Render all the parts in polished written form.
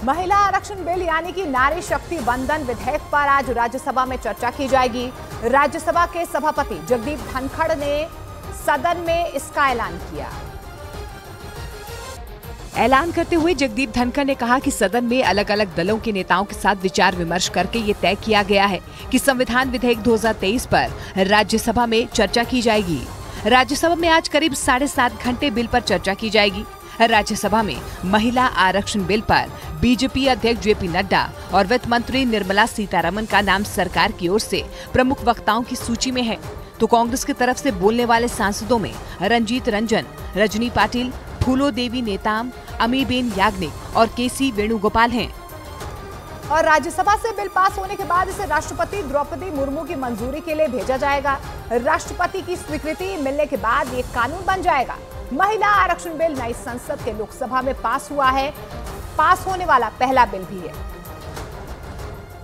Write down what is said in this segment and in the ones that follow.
महिला आरक्षण बिल यानी कि नारी शक्ति वंदन विधेयक पर आज राज्यसभा में चर्चा की जाएगी। राज्यसभा के सभापति जगदीप धनखड़ ने सदन में इसका ऐलान किया। ऐलान करते हुए जगदीप धनखड़ ने कहा कि सदन में अलग अलग दलों के नेताओं के साथ विचार विमर्श करके ये तय किया गया है कि संविधान विधेयक 2023 पर राज्यसभा में चर्चा की जाएगी। राज्यसभा में आज करीब 7.5 घंटे बिल पर चर्चा की जाएगी। राज्यसभा में महिला आरक्षण बिल पर बीजेपी अध्यक्ष जेपी नड्डा और वित्त मंत्री निर्मला सीतारमण का नाम सरकार की ओर से प्रमुख वक्ताओं की सूची में है, तो कांग्रेस की तरफ से बोलने वाले सांसदों में रंजीत रंजन, रजनी पाटिल, फूलो देवी नेताम, अमीबेन याग्निक और केसी वेणुगोपाल हैं। और राज्यसभा से बिल पास होने के बाद इसे राष्ट्रपति द्रौपदी मुर्मू की मंजूरी के लिए भेजा जाएगा। राष्ट्रपति की स्वीकृति मिलने के बाद ये कानून बन जाएगा। महिला आरक्षण बिल नई संसद के लोकसभा में पास हुआ है। पास होने वाला पहला बिल भी है।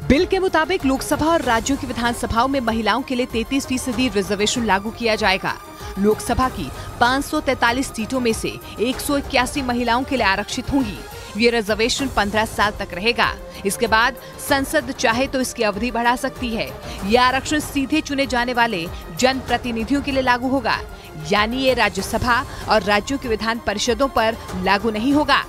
बिल के मुताबिक लोकसभा और राज्यों की विधानसभाओं में महिलाओं के लिए 33% रिजर्वेशन लागू किया जाएगा। लोकसभा की 543 सीटों में से 181 महिलाओं के लिए आरक्षित होंगी। ये रिजर्वेशन 15 साल तक रहेगा। इसके बाद संसद चाहे तो इसकी अवधि बढ़ा सकती है। यह आरक्षण सीधे चुने जाने वाले जनप्रतिनिधियों के लिए लागू होगा, यानी ये राज्यसभा और राज्यों की विधान परिषदों पर लागू नहीं होगा।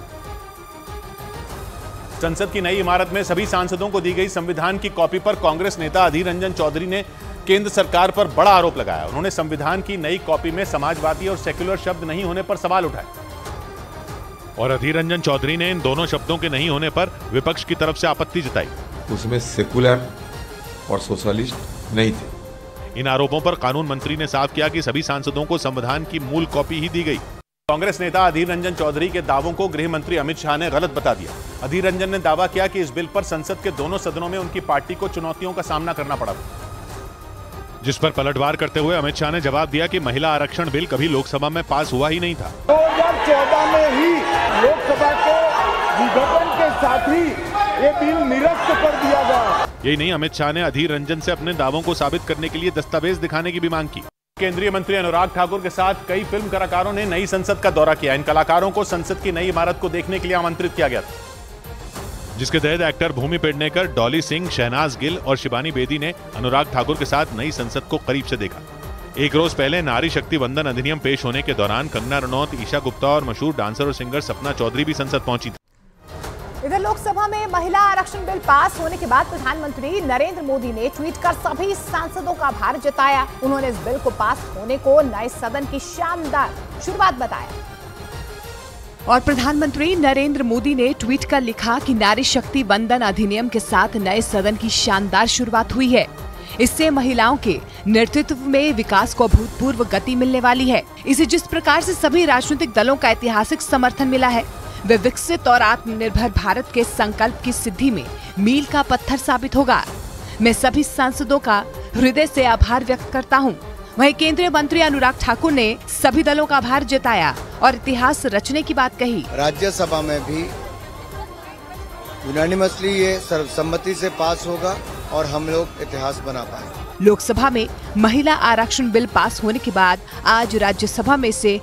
संसद की नई इमारत में सभी सांसदों को दी गई संविधान की कॉपी पर कांग्रेस नेता अधीर रंजन चौधरी ने केंद्र सरकार पर बड़ा आरोप लगाया। उन्होंने संविधान की नई कॉपी में समाजवादी और सेक्युलर शब्द नहीं होने पर सवाल उठाए। और अधीर रंजन चौधरी ने इन दोनों शब्दों के नहीं होने पर विपक्ष की तरफ से आपत्ति जताई। उसमें सेकुलर और सोशलिस्ट नहीं थे। इन आरोपों पर कानून मंत्री ने साफ किया कि सभी सांसदों को संविधान की मूल कॉपी ही दी गई। कांग्रेस नेता अधीर रंजन चौधरी के दावों को गृह मंत्री अमित शाह ने गलत बता दिया। अधीर रंजन ने दावा किया कि इस बिल पर संसद के दोनों सदनों में उनकी पार्टी को चुनौतियों का सामना करना पड़ा, जिस पर पलटवार करते हुए अमित शाह ने जवाब दिया कि महिला आरक्षण बिल कभी लोकसभा में पास हुआ ही नहीं था। 2014 में ही लोकसभा के विघटन के साथ ही ये बिल निरस्त कर दिया गया। यही नहीं, अमित शाह ने अधीर रंजन से अपने दावों को साबित करने के लिए दस्तावेज दिखाने की भी मांग की। केंद्रीय मंत्री अनुराग ठाकुर के साथ कई फिल्म कलाकारों ने नई संसद का दौरा किया। इन कलाकारों को संसद की नई इमारत को देखने के लिए आमंत्रित किया गया था, जिसके तहत एक्टर भूमि पेडनेकर, डॉली सिंह, शहनाज गिल और शिबानी बेदी ने अनुराग ठाकुर के साथ नई संसद को करीब से देखा। एक रोज पहले नारी शक्ति वंदन अधिनियम पेश होने के दौरान कंगना रनौत, ईशा गुप्ता और मशहूर डांसर और सिंगर सपना चौधरी भी संसद पहुंची थी। इधर लोकसभा में महिला आरक्षण बिल पास होने के बाद प्रधानमंत्री नरेंद्र मोदी ने ट्वीट कर सभी सांसदों का आभार जताया। उन्होंने इस बिल को पास होने को नए सदन की शानदार शुरुआत बताया। और प्रधानमंत्री नरेंद्र मोदी ने ट्वीट कर लिखा कि नारी शक्ति वंदन अधिनियम के साथ नए सदन की शानदार शुरुआत हुई है। इससे महिलाओं के नेतृत्व में विकास को अभूतपूर्व गति मिलने वाली है। इसे जिस प्रकार से सभी राजनीतिक दलों का ऐतिहासिक समर्थन मिला है, वे विकसित और आत्मनिर्भर भारत के संकल्प की सिद्धि में मील का पत्थर साबित होगा। मैं सभी सांसदों का हृदय से आभार व्यक्त करता हूं। वहीं केंद्रीय मंत्री अनुराग ठाकुर ने सभी दलों का आभार जताया और इतिहास रचने की बात कही। राज्यसभा में भी यूनानिमसली ये सर्वसम्मति से पास होगा और हम लोग इतिहास बना पाएंगे। लोकसभा में महिला आरक्षण बिल पास होने के बाद आज राज्यसभा में से